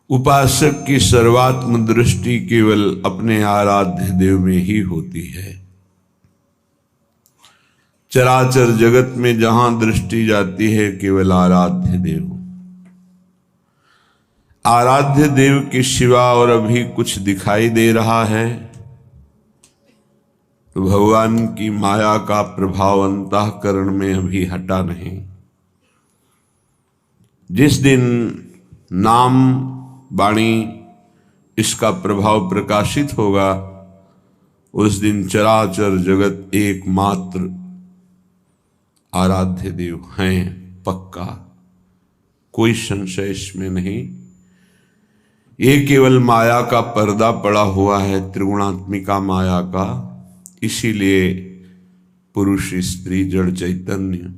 उपासक की सर्वात्म दृष्टि केवल अपने आराध्य देव में ही होती है। चराचर जगत में जहां दृष्टि जाती है केवल आराध्य देव, आराध्य देव के सिवा और अभी कुछ दिखाई दे रहा है तो भगवान की माया का प्रभाव अंतःकरण में अभी हटा नहीं। जिस दिन नाम वाणी इसका प्रभाव प्रकाशित होगा उस दिन चराचर जगत एकमात्र आराध्य देव हैं, पक्का, कोई संशय इसमें नहीं। ये केवल माया का पर्दा पड़ा हुआ है, त्रिगुणात्मिका माया का, इसीलिए पुरुष स्त्री जड़ चैतन्य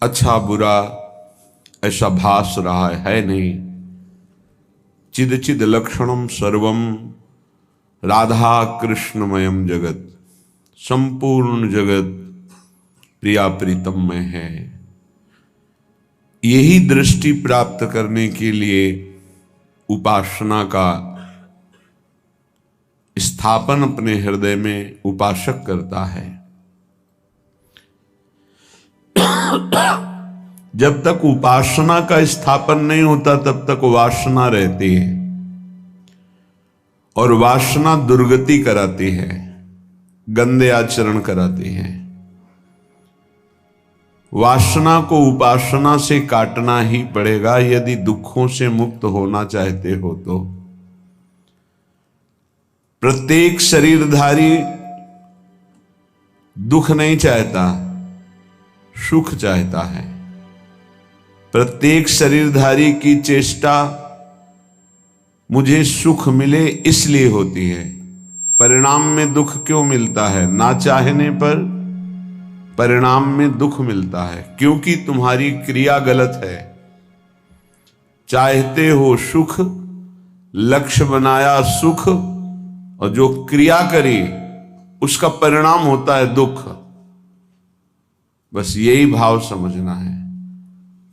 अच्छा बुरा ऐसा भास रहा है नहीं। चिद चिद लक्षणम सर्वम राधा कृष्णमयम जगत, संपूर्ण जगत प्रिया प्रीतम में है। यही दृष्टि प्राप्त करने के लिए उपासना का स्थापन अपने हृदय में उपासक करता है। जब तक उपासना का स्थापन नहीं होता तब तक वासना रहती है और वासना दुर्गति कराती है, गंदे आचरण कराती है। वासना को उपासना से काटना ही पड़ेगा यदि दुखों से मुक्त होना चाहते हो तो। प्रत्येक शरीरधारी दुख नहीं चाहता, सुख चाहता है। प्रत्येक शरीरधारी की चेष्टा मुझे सुख मिले इसलिए होती है। परिणाम में दुख क्यों मिलता है? ना चाहने पर परिणाम में दुख मिलता है, क्योंकि तुम्हारी क्रिया गलत है। चाहते हो सुख, लक्ष्य बनाया सुख, और जो क्रिया करी उसका परिणाम होता है दुख। बस यही भाव समझना है।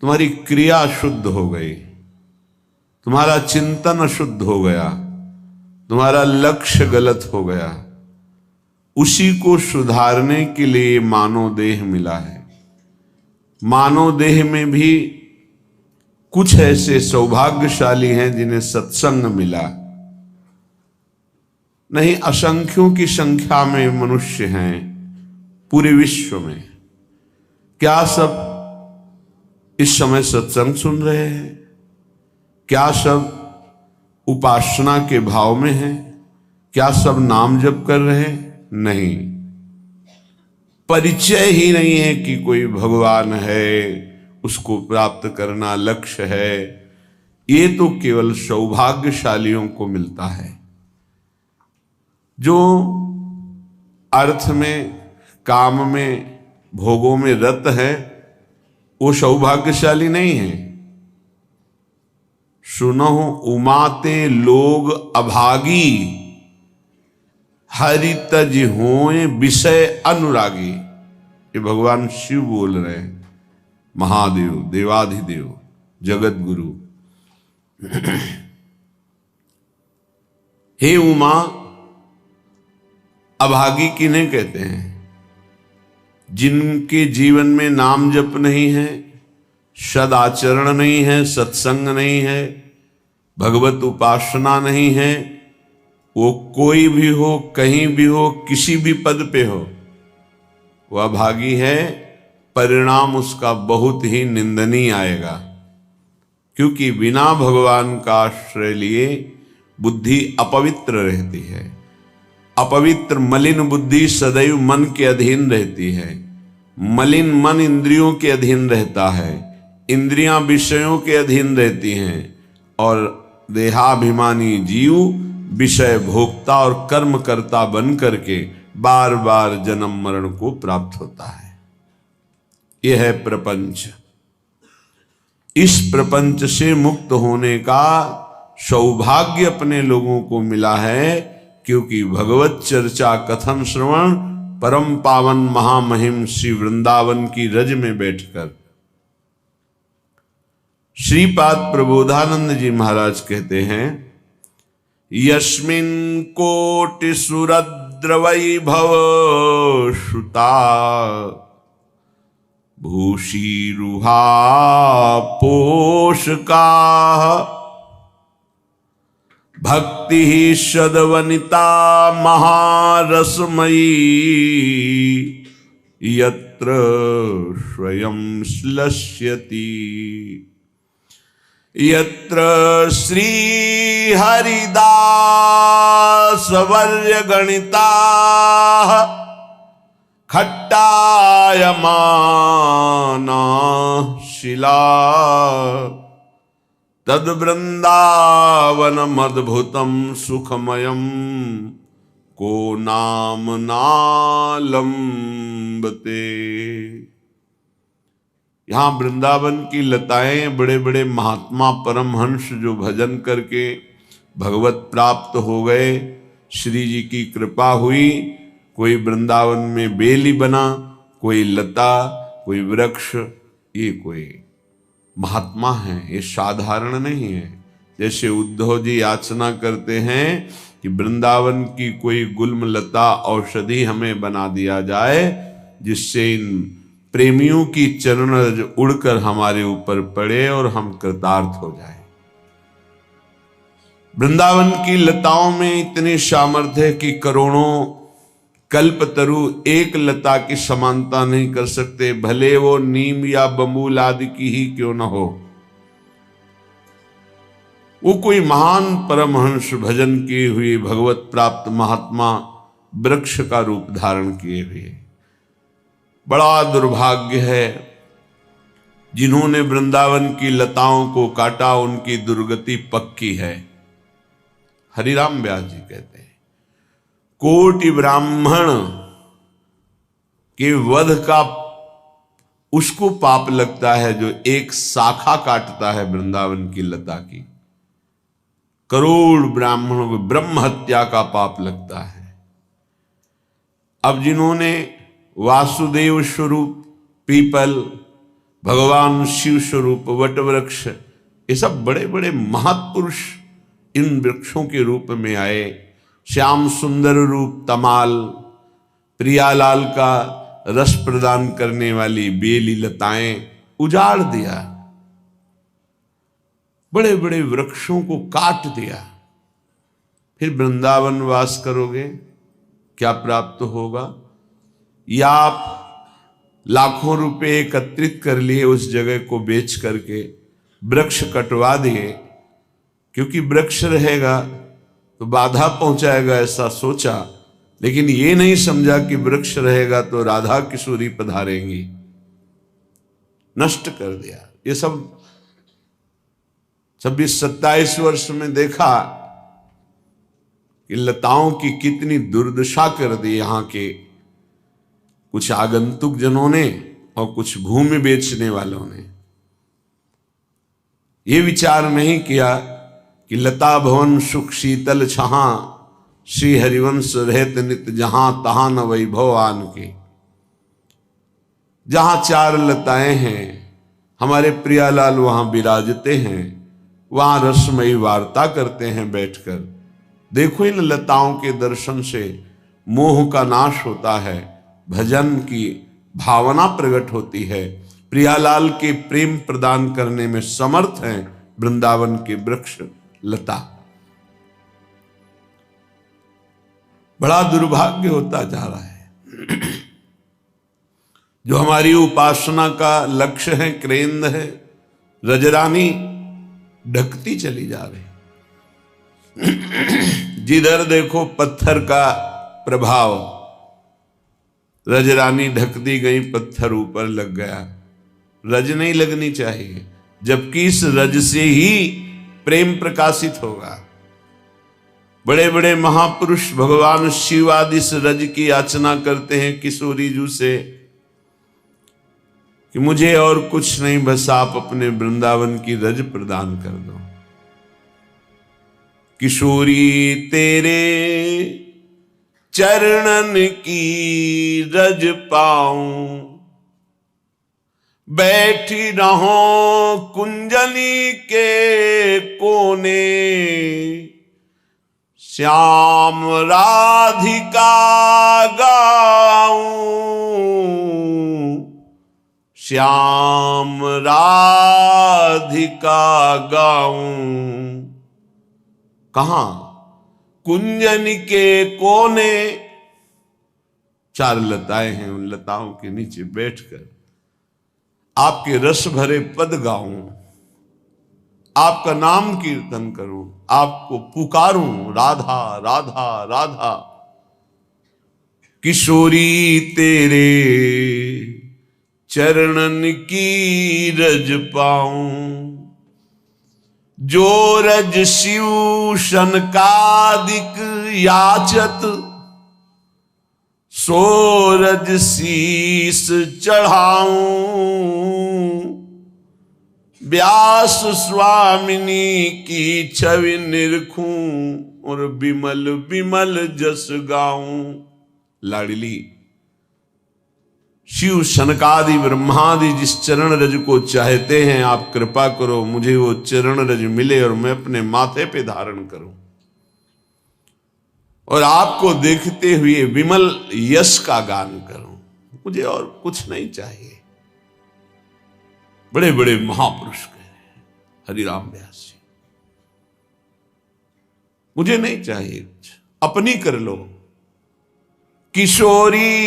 तुम्हारी क्रिया शुद्ध हो गई, तुम्हारा चिंतन अशुद्ध हो गया, तुम्हारा लक्ष्य गलत हो गया, उसी को सुधारने के लिए मानव देह मिला है। मानव देह में भी कुछ ऐसे सौभाग्यशाली हैं जिन्हें सत्संग मिला। नहीं, असंख्यों की संख्या में मनुष्य हैं पूरे विश्व में। क्या सब इस समय सत्संग सुन रहे हैं? क्या सब उपासना के भाव में हैं? क्या सब नाम जप कर रहे हैं? नहीं, परिचय ही नहीं है कि कोई भगवान है, उसको प्राप्त करना लक्ष्य है। ये तो केवल सौभाग्यशालियों को मिलता है। जो अर्थ में, काम में, भोगों में रत है वो सौभाग्यशाली नहीं है। सुनो उमाते लोग अभागी, हरि तज होए विषय अनुरागी। ये भगवान शिव बोल रहे हैं, महादेव, देवाधिदेव, जगत गुरु। हे उमा, अभागी किन्हें कहते हैं? जिनके जीवन में नाम जप नहीं है, सदाचरण नहीं है, सत्संग नहीं है, भगवत उपासना नहीं है। वो कोई भी हो, कहीं भी हो, किसी भी पद पे हो, वह अभागी है। परिणाम उसका बहुत ही निंदनीय आएगा, क्योंकि बिना भगवान का आश्रय लिए बुद्धि अपवित्र रहती है। अपवित्र मलिन बुद्धि सदैव मन के अधीन रहती है। मलिन मन इंद्रियों के अधीन रहता है, इंद्रियां विषयों के अधीन रहती हैं, और देहाभिमानी जीव विषय भोक्ता और कर्म करता बन करके बार बार जन्म मरण को प्राप्त होता है। यह है प्रपंच। इस प्रपंच से मुक्त होने का सौभाग्य अपने लोगों को मिला है, क्योंकि भगवत चर्चा कथन श्रवण परम पावन महामहिम श्री वृंदावन की रज में बैठकर श्रीपाद प्रबोधानंद जी महाराज कहते हैं, यस्मिन् कोटि सुरद्र वैभव श्रुता भूषीरुहा पोषका भक्ति सदवनिता महारसमयी यत्र स्वयं श्लष्यति यत्र श्री हरिदास वर्य गणिता खट्टायमाना शिला तद वृंदावनमद्भुतं सुखमयं को नाम नालंबते। यहां वृंदावन की लताएं, बड़े बड़े महात्मा परमहंस जो भजन करके भगवत प्राप्त हो गए, श्री जी की कृपा हुई। कोई वृंदावन में बेली बना, कोई लता, कोई वृक्ष, ये कोई महात्मा है, ये साधारण नहीं है। जैसे उद्धव जी याचना करते हैं कि वृंदावन की कोई गुल्म लता औषधि हमें बना दिया जाए, जिससे इन प्रेमियों की चरण रज उड़कर हमारे ऊपर पड़े और हम कृतार्थ हो जाए। वृंदावन की लताओं में इतनी सामर्थ्य है कि करोड़ों कल्पतरु एक लता की समानता नहीं कर सकते, भले वो नीम या बबूल आदि की ही क्यों न हो। वो कोई महान परमहंस भजन किए हुए भगवत प्राप्त महात्मा वृक्ष का रूप धारण किए हुए। बड़ा दुर्भाग्य है जिन्होंने वृंदावन की लताओं को काटा, उनकी दुर्गति पक्की है। हरिराम व्यास जी कहते हैं, कोटि ब्राह्मण के वध का उसको पाप लगता है जो एक शाखा काटता है वृंदावन की लता की। करोड़ ब्राह्मणों को ब्रह्म हत्या का पाप लगता है। अब जिन्होंने वासुदेव स्वरूप पीपल, भगवान शिव स्वरूप वटवृक्ष, ये सब बड़े बड़े महत्पुरुष इन वृक्षों के रूप में आए। श्याम सुंदर रूप तमाल, प्रियालाल का रस प्रदान करने वाली बेली लताएं उजाड़ दिया, बड़े बड़े वृक्षों को काट दिया। फिर वृंदावन वास करोगे, क्या प्राप्त होगा? या आप लाखों रुपए एकत्रित कर लिए, उस जगह को बेच करके वृक्ष कटवा दिए, क्योंकि वृक्ष रहेगा तो बाधा पहुंचाएगा, ऐसा सोचा। लेकिन ये नहीं समझा कि वृक्ष रहेगा तो राधा किशोरी पधारेंगी, नष्ट कर दिया। ये सब 26-27 वर्ष में देखा कि लताओं की कितनी दुर्दशा कर दी यहां के कुछ आगंतुक जनों ने और कुछ भूमि बेचने वालों ने। ये विचार नहीं किया कि लता भवन सुख शीतल छहा, श्री हरिवंश रहत नित जहां तहां न वैभव आन के। जहां चार लताएं हैं, हमारे प्रियालाल वहां विराजते हैं, वहां रसमयी वार्ता करते हैं बैठकर। देखो, इन लताओं के दर्शन से मोह का नाश होता है, भजन की भावना प्रकट होती है। प्रियालाल के प्रेम प्रदान करने में समर्थ हैं वृंदावन के वृक्ष लता। बड़ा दुर्भाग्य होता जा रहा है। जो हमारी उपासना का लक्ष्य है, केंद्र है, रजरानी ढकती चली जा रही। जिधर देखो पत्थर का प्रभाव, रजरानी ढकती गई, पत्थर ऊपर लग गया। रज नहीं लगनी चाहिए, जबकि इस रज से ही प्रेम प्रकाशित होगा। बड़े बड़े महापुरुष भगवान शिव आदि इस रज की याचना करते हैं किशोरी जू से कि मुझे और कुछ नहीं, बस आप अपने वृंदावन की रज प्रदान कर दो। किशोरी तेरे चरणन की रज पाऊं, बैठी रहो कुंजनी के कोने, श्याम राधिका गाऊं, श्याम राधिका गाऊं। कहां? कुंजन के कोने। चार लताएं हैं, उन लताओं के नीचे बैठकर आपके रस भरे पद गाऊं, आपका नाम कीर्तन करूं, आपको पुकारूं, राधा राधा राधा। किशोरी तेरे चरणन की रज पाऊं, जो रज शिव शनकादिक याचत, सो रज शीस चढ़ाऊं। व्यास स्वामिनी की छवि निरखूं और बिमल बिमल जस गाऊं। लाडली, शिव शनकादि ब्रह्मादि जिस चरण रज को चाहते हैं, आप कृपा करो मुझे वो चरण रज मिले और मैं अपने माथे पे धारण करूं और आपको देखते हुए विमल यश का गान करूं। मुझे और कुछ नहीं चाहिए। बड़े बड़े महापुरुष कहे हरिराम व्यास जी, मुझे नहीं चाहिए कुछ, अपनी कर लो। किशोरी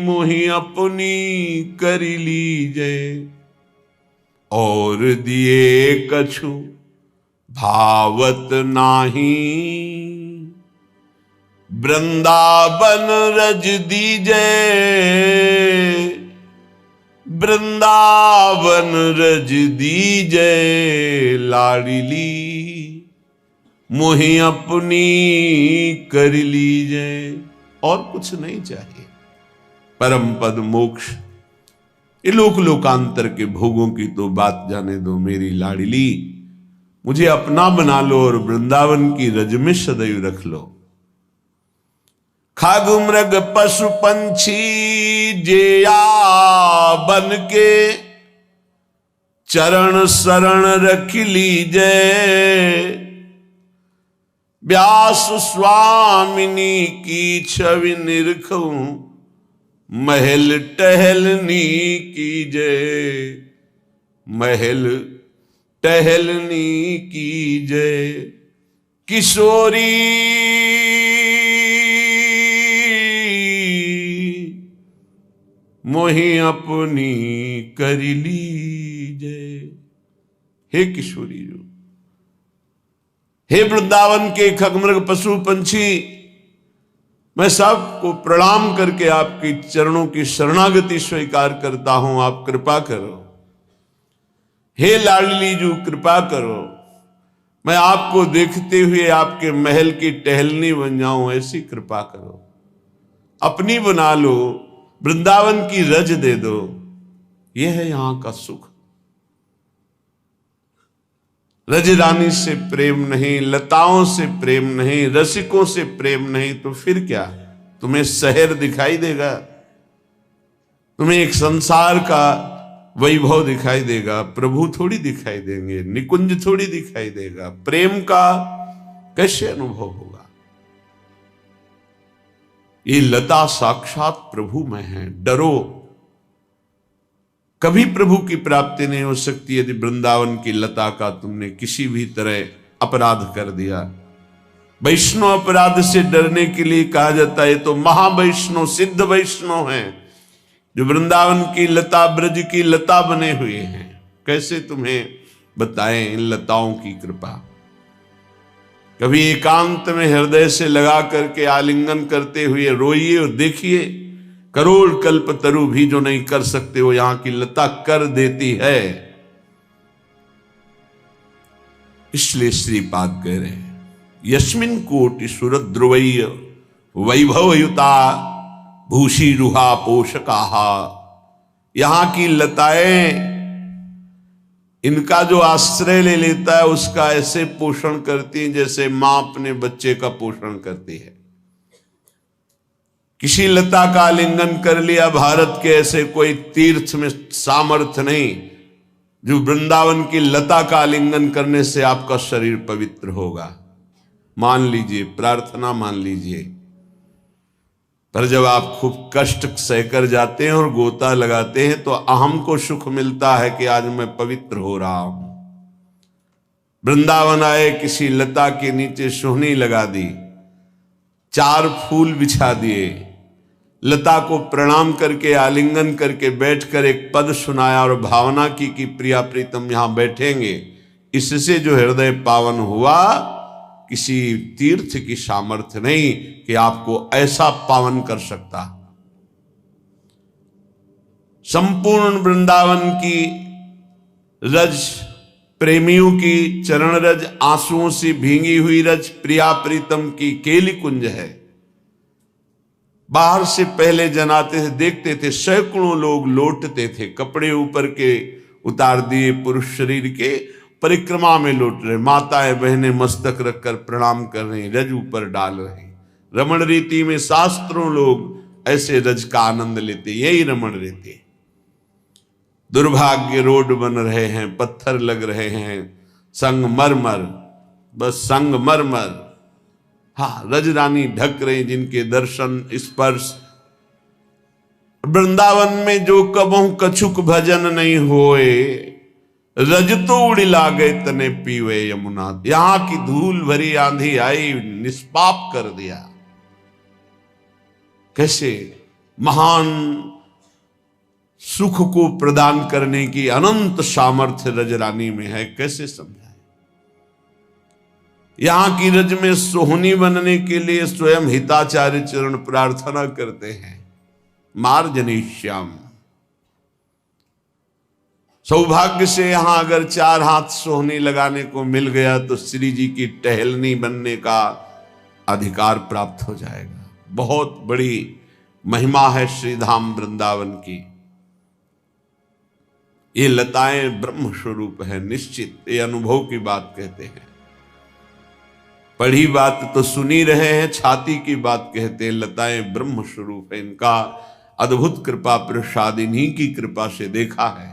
मोहि अपनी कर लीजे, और दिए कछु भावत नाही। वृंदावन रज दीजे, वृंदावन रज दीजे। लाडली मोहि अपनी कर लीजे, और कुछ नहीं चाहिए। परम पद मोक्ष, ये लोक लोकांतर के भोगों की तो बात जाने दो। मेरी लाडली, मुझे अपना बना लो और वृंदावन की रज में सदैव रख लो। खाग मृग पशु पंछी जेया बन के, चरण शरण रख लीजे। व्यास स्वामिनी की छवि निरखूं, महल टहलनी कीजे, महल टहलनी कीजे। किशोरी मोहि अपनी कर लीजे। हे किशोरी जो, हे वृंदावन के खगमृग पशु पंछी, मैं सबको प्रणाम करके आपके चरणों की शरणागति स्वीकार करता हूं। आप कृपा करो। हे लाडली जू, कृपा करो, मैं आपको देखते हुए आपके महल की टहलनी बन जाऊं, ऐसी कृपा करो। अपनी बना लो, वृंदावन की रज दे दो। यह है यहां का सुख। रज रानी से प्रेम नहीं, लताओं से प्रेम नहीं, रसिकों से प्रेम नहीं, तो फिर क्या? तुम्हें शहर दिखाई देगा, तुम्हें एक संसार का वैभव दिखाई देगा, प्रभु थोड़ी दिखाई देंगे, निकुंज थोड़ी दिखाई देगा। प्रेम का कैसे अनुभव होगा? ये लता साक्षात प्रभु में है। डरो, कभी प्रभु की प्राप्ति नहीं हो सकती यदि वृंदावन की लता का तुमने किसी भी तरह अपराध कर दिया। वैष्णव अपराध से डरने के लिए कहा जाता है, तो महावैष्णव सिद्ध वैष्णव हैं जो वृंदावन की लता, ब्रज की लता बने हुए हैं। कैसे तुम्हें बताएं इन लताओं की कृपा। कभी एकांत में हृदय से लगा करके आलिंगन करते हुए रोइए और देखिए, करोड़ कल्प तरु भी जो नहीं कर सकते वो यहां की लता कर देती है। इसलिए श्रीपाद कह रहे हैं, यस्मिन कोटि सुरद्रुवय्य वैभवयुता भूषी रुहा पोषकाहा। यहां की लताएं, इनका जो आश्रय ले लेता है उसका ऐसे पोषण करती है जैसे मां अपने बच्चे का पोषण करती है। किसी लता का आलिंगन कर लिया, भारत के ऐसे कोई तीर्थ में सामर्थ्य नहीं जो वृंदावन की लता का आलिंगन करने से आपका शरीर पवित्र होगा। मान लीजिए, प्रार्थना मान लीजिए, पर जब आप खूब कष्ट सहकर जाते हैं और गोता लगाते हैं तो अहम को सुख मिलता है कि आज मैं पवित्र हो रहा हूं। वृंदावन आए, किसी लता के नीचे सोहनी लगा दी, 4 फूल बिछा दिए, लता को प्रणाम करके आलिंगन करके बैठकर एक पद सुनाया और भावना की कि प्रिया प्रीतम यहां बैठेंगे, इससे जो हृदय पावन हुआ, किसी तीर्थ की सामर्थ्य नहीं कि आपको ऐसा पावन कर सकता। संपूर्ण वृंदावन की रज, प्रेमियों की चरण रज, आंसुओं से भींगी हुई रज प्रिया प्रीतम की केली कुंज है। बाहर से पहले जनाते थे, देखते थे, सैकड़ों लोग लौटते थे, कपड़े ऊपर के उतार दिए पुरुष शरीर के, परिक्रमा में लौट रहे, माताएं बहनें मस्तक रखकर प्रणाम कर रही, रज ऊपर डाल रही। रमण रीति में शास्त्रों लोग ऐसे रज का आनंद लेते, यही रमण रीति। दुर्भाग्य रोड बन रहे हैं, पत्थर लग रहे हैं, संगमरमर, बस संगमरमर। हाँ, रजरानी ढक रही, जिनके दर्शन स्पर्श। वृंदावन में जो कबहू कछुक भजन नहीं होए, रज तो उड़िला गए तने पीवे यमुना। यहां की धूल भरी आंधी आई, निष्पाप कर दिया। कैसे महान सुख को प्रदान करने की अनंत सामर्थ्य रजरानी में है, कैसे समझाए। यहां की रज में सोहनी बनने के लिए स्वयं हिताचार्य चरण प्रार्थना करते हैं, मार्जनीश्याम। सौभाग्य से यहां अगर 4 हाथ सोहनी लगाने को मिल गया तो श्री जी की टहलनी बनने का अधिकार प्राप्त हो जाएगा। बहुत बड़ी महिमा है श्रीधाम वृंदावन की। ये लताएं ब्रह्म स्वरूप है, निश्चित, ये अनुभव की बात कहते हैं। पढ़ी बात तो सुनी रहे हैं, छाती की बात कहते हैं। लताएं ब्रह्म स्वरूप है, इनका अद्भुत कृपा प्रसाद इन्हीं की कृपा से देखा है।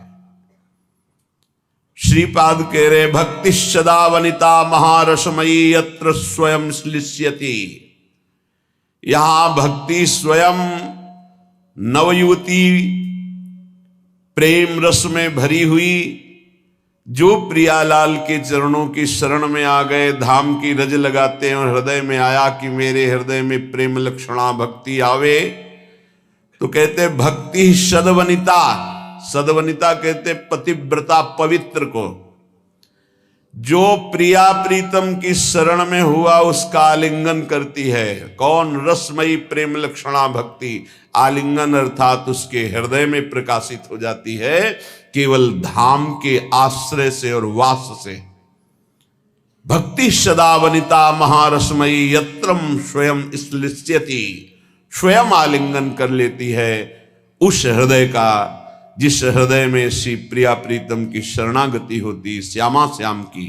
श्रीपाद कह रहे, भक्ति सदा वनिता महारसमयी यत्र स्वयं श्लिष्यति। यहां भक्ति स्वयं नवयुवती प्रेम रस में भरी हुई, जो प्रियालाल के चरणों की शरण में आ गए, धाम की रज लगाते हैं और हृदय में आया कि मेरे हृदय में प्रेम लक्षणा भक्ति आवे, तो कहते भक्ति सदवनिता। सदवनिता कहते पतिव्रता, पवित्र को। जो प्रिया प्रीतम की शरण में हुआ उसका आलिंगन करती है। कौन? रसमयी प्रेम लक्षणा भक्ति। आलिंगन अर्थात उसके हृदय में प्रकाशित हो जाती है, केवल धाम के आश्रय से और वास से। भक्ति सदा वनिता महारसमयी यत्रम स्वयं श्लिष्यति। स्वयं आलिंगन कर लेती है उस हृदय का जिस हृदय में श्री प्रिया प्रीतम की शरणागति होती, श्यामा श्याम की।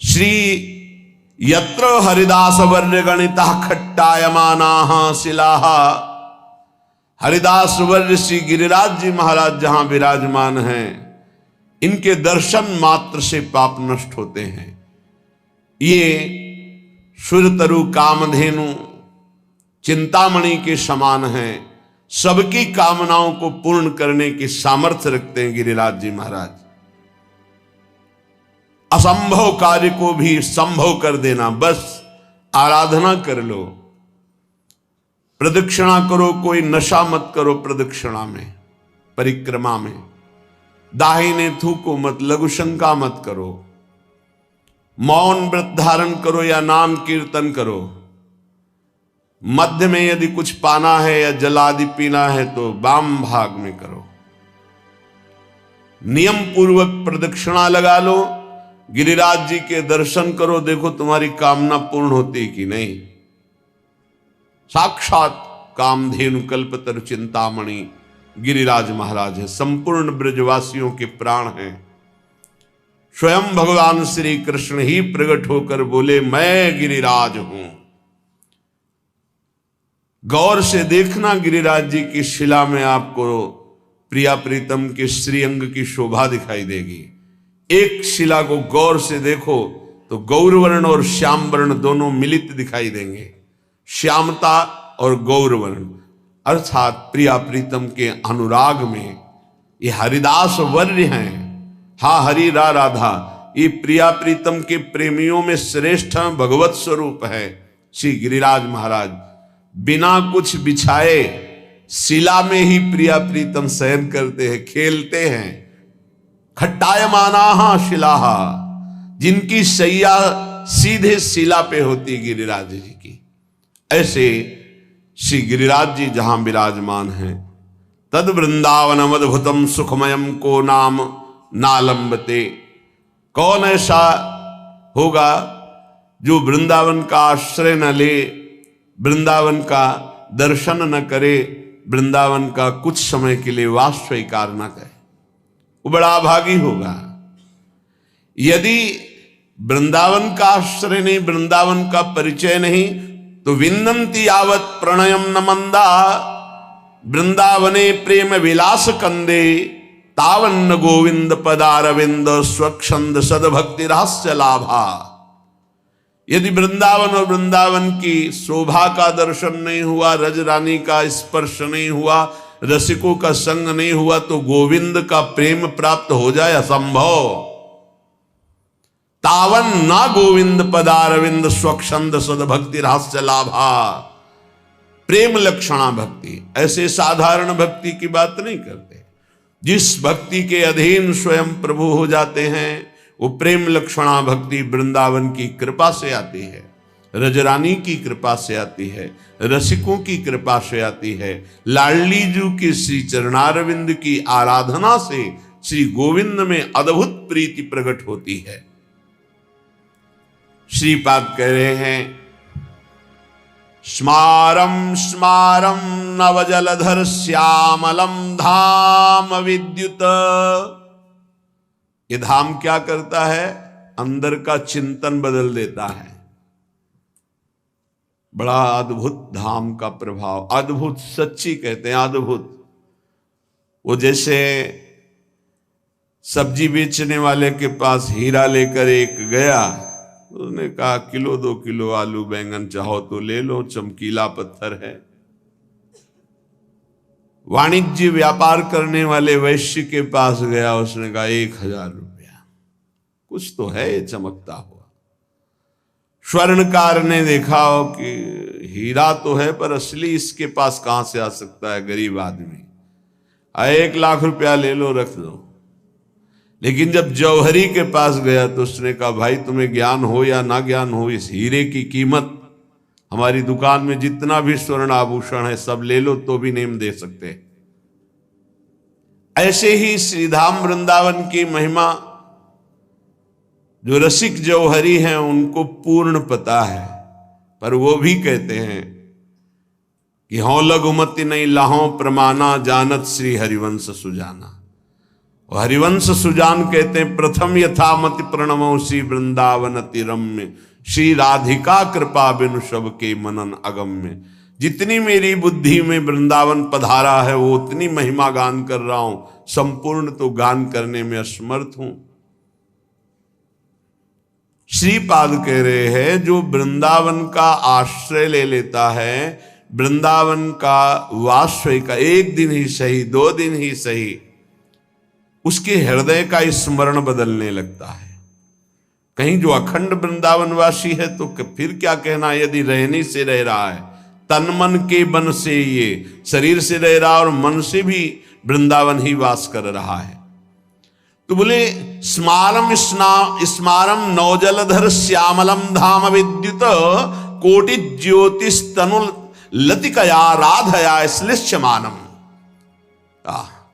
श्री यत्र हरिदास वर्य गणिता खट्टायमानाः शिलाः। हरिदास वर्य श्री गिरिराज जी महाराज जहां विराजमान हैं, इनके दर्शन मात्र से पाप नष्ट होते हैं। ये सुरतरु कामधेनु चिंतामणि के समान हैं, सबकी कामनाओं को पूर्ण करने की सामर्थ्य रखते हैं गिरिराज जी महाराज। असंभव कार्य को भी संभव कर देना, बस आराधना कर लो, प्रदक्षिणा करो, कोई नशा मत करो प्रदक्षिणा में, परिक्रमा में, दाहिने थूको मत, लघुशंका मत करो, मौन व्रत धारण करो या नाम कीर्तन करो। मध्य में यदि कुछ पाना है या जल आदि पीना है तो वाम भाग में करो। नियम पूर्वक प्रदक्षिणा लगा लो, गिरिराज जी के दर्शन करो, देखो तुम्हारी कामना पूर्ण होती कि नहीं। साक्षात कामधेनु कल्पतरु चिंतामणि गिरिराज महाराज है, संपूर्ण ब्रजवासियों के प्राण हैं। स्वयं भगवान श्री कृष्ण ही प्रकट होकर बोले, मैं गिरिराज हूं। गौर से देखना, गिरिराज जी की शिला में आपको प्रिया प्रीतम के श्रीअंग की शोभा दिखाई देगी। एक शिला को गौर से देखो तो गौरवर्ण और श्याम वर्ण दोनों मिलित दिखाई देंगे। श्यामता और गौरवर्ण अर्थात प्रिया प्रीतम के अनुराग में ये हरिदास वर्य हैं। हा हरि रा राधा, ये प्रिया प्रीतम के प्रेमियों में श्रेष्ठ भगवत स्वरूप है श्री गिरिराज महाराज। बिना कुछ बिछाए शिला में ही प्रिया प्रीतम शयन करते हैं, खेलते हैं। खट्टायमाना शिलाहा, जिनकी शैया सीधे शिला पे होती गिरिराज जी की, ऐसे श्री गिरिराज जी जहां विराजमान हैं। तद वृंदावनम अद्भुतम सुखमयम को नाम नालंबते। कौन ऐसा होगा जो वृंदावन का आश्रय न ले, वृंदावन का दर्शन न करे, वृंदावन का कुछ समय के लिए वास स्वीकार न करे, वो बड़ा अभागी होगा। यदि वृंदावन का आश्रय नहीं, वृंदावन का परिचय नहीं, तो विन्नंति यावत प्रणयम न मंदा, वृंदावने प्रेम विलास कंदे, तावन्न गोविंद पदारविंद स्वच्छंद सदभक्ति रहस्य लाभा। यदि वृंदावन और वृंदावन की शोभा का दर्शन नहीं हुआ, रज रानी का स्पर्श नहीं हुआ, रसिकों का संग नहीं हुआ, तो गोविंद का प्रेम प्राप्त हो जाए असंभव। तावन ना गोविंद पदारविंद स्वच्छंद सदभक्ति रहस्य लाभा। प्रेम लक्षणा भक्ति, ऐसे साधारण भक्ति की बात नहीं करते। जिस भक्ति के अधीन स्वयं प्रभु हो जाते हैं वो प्रेम लक्षणा भक्ति वृंदावन की कृपा से आती है, रजरानी की कृपा से आती है, रसिकों की कृपा से आती है। लाडली जू के श्री चरणारविंद की आराधना से श्री गोविंद में अद्भुत प्रीति प्रकट होती है। श्रीपाद कह रहे हैं स्मारम स्मारम नवजलधर श्यामलम धाम विद्युत। ये धाम क्या करता है? अंदर का चिंतन बदल देता है। बड़ा अद्भुत धाम का प्रभाव, अद्भुत सच्ची कहते हैं अद्भुत। वो जैसे सब्जी बेचने वाले के पास हीरा लेकर एक गया, उसने कहा किलो 2 किलो आलू बैंगन चाहो तो ले लो, चमकीला पत्थर है। वाणिज्य व्यापार करने वाले वैश्य के पास गया, उसने कहा 1000 रुपया, कुछ तो है ये चमकता हुआ। स्वर्णकार ने देखा हो कि हीरा तो है पर असली इसके पास कहां से आ सकता है, गरीब आदमी, 1 लाख रुपया ले लो रख दो। लेकिन जब जौहरी के पास गया तो उसने कहा भाई तुम्हें ज्ञान हो या ना ज्ञान हो, इस हीरे की कीमत हमारी दुकान में जितना भी स्वर्ण आभूषण है सब ले लो तो भी नहीं दे सकते। ऐसे ही श्रीधाम वृंदावन की महिमा जो रसिक जौहरी हैं उनको पूर्ण पता है, पर वो भी कहते हैं कि हों लघुमति नहीं लाहों प्रमाना, जानत श्री हरिवंश सुजाना। और हरिवंश सुजान कहते हैं प्रथम यथामति प्रणमो श्री वृंदावन अति रम्य, श्री राधिका कृपा बिनु सब के मनन अगम्य। जितनी मेरी बुद्धि में वृंदावन पधारा है वो उतनी महिमा गान कर रहा हूं, संपूर्ण तो गान करने में असमर्थ हूं। श्रीपाद कह रहे हैं जो वृंदावन का आश्रय ले लेता है, वृंदावन का वाश्रय का, एक दिन ही सही 2 दिन ही सही, उसके हृदय का स्मरण बदलने लगता है। कहीं जो अखंड वृंदावनवासी है तो फिर क्या कहना, यदि रहने से रह रहा है, तन मन के बन से, ये शरीर से रह रहा और मन से भी वृंदावन ही वास कर रहा है। तो बोले स्मारम नौजलधर श्यामलम धाम विद्युत, कोटि ज्योतिष तनु लतिकया राधया श्लिष्यमानम।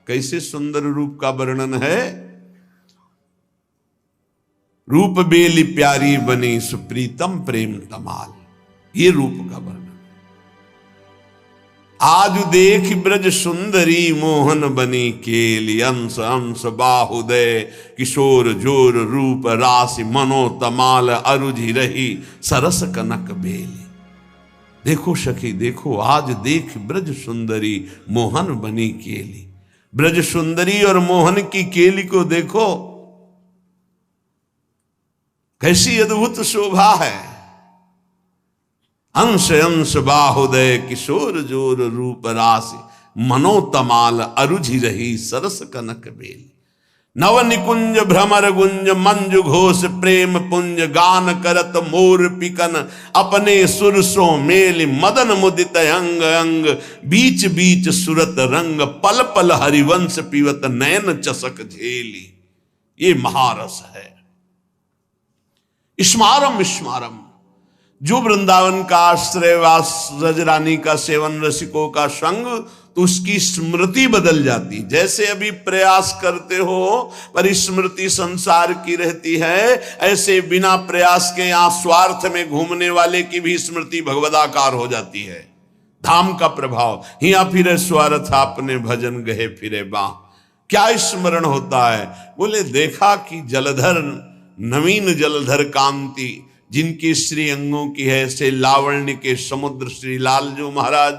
कैसे सुंदर रूप का वर्णन है। रूप बेली प्यारी बनी सुप्रीतम प्रेम तमाल, ये रूप का वर्णन। आज देख ब्रज सुंदरी मोहन बनी केली, अंश अंश बाहुदय किशोर जोर रूप राशि मनो तमाल, अरुझि रही सरस कनक बेली। देखो सखी देखो, आज देख ब्रज सुंदरी मोहन बनी केली। ब्रज सुंदरी और मोहन की केली को देखो, कैसी अद्भुत शोभा है। अंश अंश बाहुदय किशोर जोर रूप राशि, मनोतमाल अरुझि रही सरस कनक बेली। नव निकुंज भ्रमर गुंज मंजु घोष प्रेम पुंज, गान करत मोर पिकन अपने सुरसों मेल। मदन मुदित अंग अंग बीच बीच सुरत रंग, पल पल हरिवंश पीवत नयन चसक झेली। ये महारस है। स्मारम स्मारम, जो वृंदावन का आश्रयवास, रजरानी का सेवन, रसिकों का संग, तो उसकी स्मृति बदल जाती। जैसे अभी प्रयास करते हो पर स्मृति संसार की रहती है, ऐसे बिना प्रयास के यहां स्वार्थ में घूमने वाले की भी स्मृति भगवदाकार हो जाती है। धाम का प्रभाव। हिया फिरे स्वार्थ आपने भजन गहे फिरे बा। क्या स्मरण होता है? बोले देखा कि जलधर, नवीन जलधर कांति जिनकी श्री अंगों की है, से लावण्य के समुद्र श्री लालजू महाराज,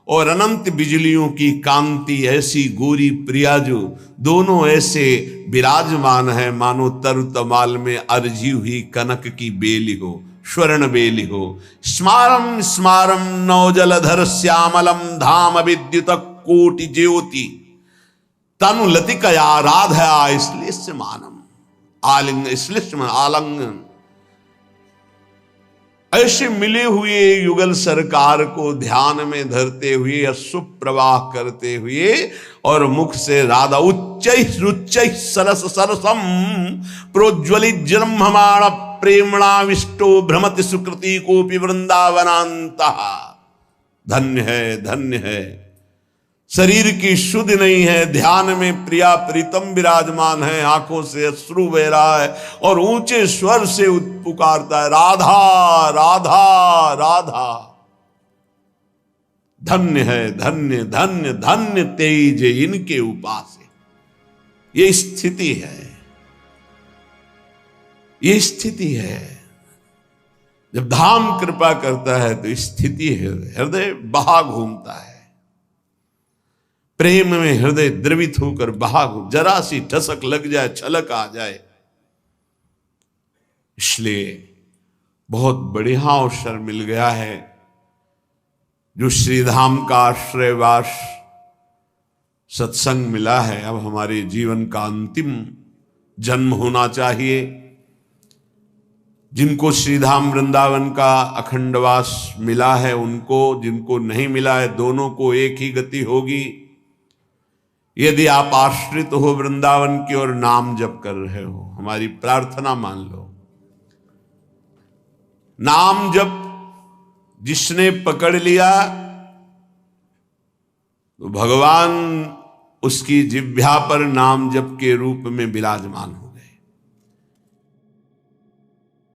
और अनंत बिजलियों की कांति ऐसी गोरी प्रियाजू, दोनों ऐसे विराजमान है मानो तरु तमाल में अर्जी हुई कनक की बेली हो, स्वर्ण बेली हो। स्मारम स्मारम नवजलधर श्यामलम धाम विद्युत कोटि ज्योति, तनु लतिकया राधया इसलिए स्मानम आलिंग, इसलिए आलंगन। ऐसे मिले हुए युगल सरकार को ध्यान में धरते हुए, अश्रु प्रवाह करते हुए, और मुख से राधा उच्च रुच्च सरस सरसम प्रोज्वलित जन्ममाण प्रेमणाविष्टो भ्रमति सुकृति कोपि वृंदावनांता। धन्य है, धन्य है। शरीर की शुद्ध नहीं है, ध्यान में प्रिया प्रीतम विराजमान है, आंखों से अश्रु बह रहा है और ऊंचे स्वर से पुकारता है राधा राधा राधा। धन्य है, धन्य धन्य धन्य तेज इनके उपास। ये स्थिति है, ये स्थिति है। जब धाम कृपा करता है तो स्थिति है, हृदय बहा घूमता है। प्रेम में हृदय द्रवित होकर बहा, जरा सी ठसक लग जाए, छलक आ जाए। इसलिए बहुत बढ़िया अवसर मिल गया है, जो श्रीधाम का आश्रयवास सत्संग मिला है। अब हमारे जीवन का अंतिम जन्म होना चाहिए। जिनको श्रीधाम वृंदावन का अखंडवास मिला है उनको, जिनको नहीं मिला है दोनों को एक ही गति होगी। यदि आप आश्रित हो वृंदावन की और नाम जप कर रहे हो, हमारी प्रार्थना मान लो, नाम जप जिसने पकड़ लिया तो भगवान उसकी जिह्वा पर नाम जप के रूप में विराजमान हो।